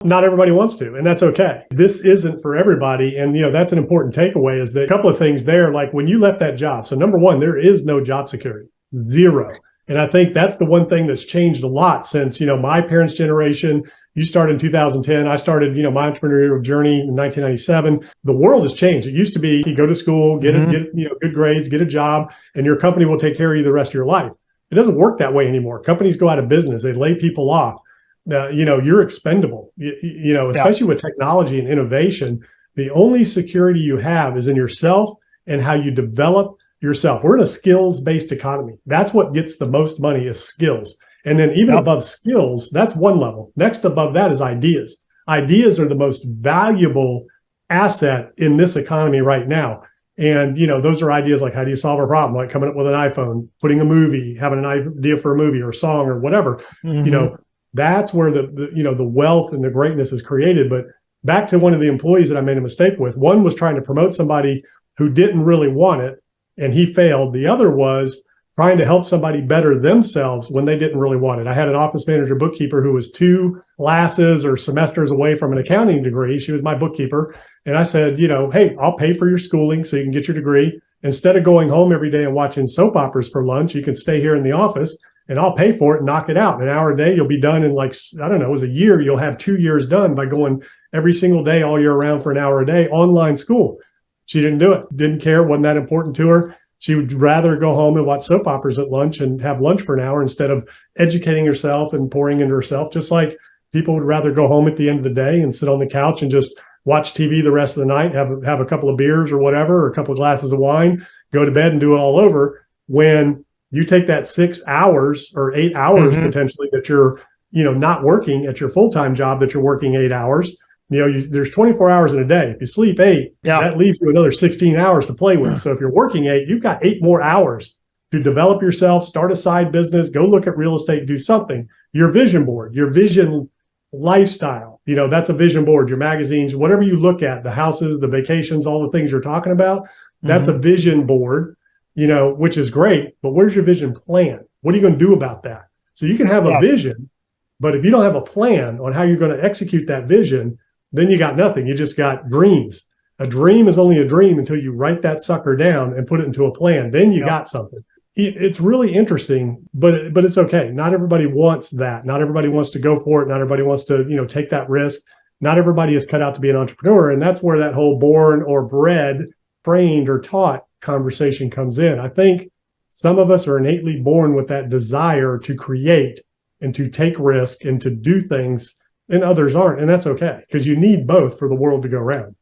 Not everybody wants to, and that's okay. This isn't for everybody. And, that's an important takeaway is that a couple of things there, like when you left that job. So number one, there is no job security, zero. And I think that's the one thing that's changed a lot since, my parents' generation. You started in 2010. I started, my entrepreneurial journey in 1997. The world has changed. It used to be you go to school, get good grades, get a job, and your company will take care of you the rest of your life. It doesn't work that way anymore. Companies go out of business. They lay people off. You're expendable, especially with technology and innovation. The only security you have is in yourself and how you develop yourself. We're in a skills-based economy. That's what gets the most money is skills. And then even above skills, that's one level. Next above that is ideas. Ideas are the most valuable asset in this economy right now. And, those are ideas like how do you solve a problem, like coming up with an iPhone, putting a movie, having an idea for a movie or a song or whatever. That's where the wealth and the greatness is created. But back to one of the employees that I made a mistake with, one was trying to promote somebody who didn't really want it, and he failed. The other was trying to help somebody better themselves when they didn't really want it. I had an office manager bookkeeper who was 2 classes or semesters away from an accounting degree. She was my bookkeeper. And I said, hey, I'll pay for your schooling so you can get your degree. Instead of going home every day and watching soap operas for lunch, you can stay here in the office and I'll pay for it and knock it out. An hour a day, you'll be done in it was a year. You'll have 2 years done by going every single day, all year round for an hour a day, online school. She didn't do it, didn't care, wasn't that important to her. She would rather go home and watch soap operas at lunch and have lunch for an hour instead of educating herself and pouring into herself, just like people would rather go home at the end of the day and sit on the couch and just watch TV the rest of the night, have a couple of beers or whatever, or a couple of glasses of wine, go to bed and do it all over. When you take that 6 hours or 8 hours potentially that you're, not working at your full-time job, that you're working 8 hours, there's 24 hours in a day. If you sleep 8, that leaves you another 16 hours to play with. So if you're working 8, you've got 8 more hours to develop yourself, start a side business, go look at real estate, do something. Your vision board, your vision lifestyle, that's a vision board. Your magazines, whatever you look at, the houses, the vacations, all the things you're talking about, that's a vision board, which is great. But where's your vision plan? What are you going to do about that? So you can have a vision, but if you don't have a plan on how you're going to execute that vision, then you got nothing. You just got dreams. A dream is only a dream until you write that sucker down and put it into a plan. Then you got something. It's really interesting, but it's okay. Not everybody wants that. Not everybody wants to go for it. Not everybody wants to, take that risk. Not everybody is cut out to be an entrepreneur. And that's where that whole born or bred, trained or taught conversation comes in. I think some of us are innately born with that desire to create and to take risk and to do things, and others aren't. And that's okay, because you need both for the world to go round.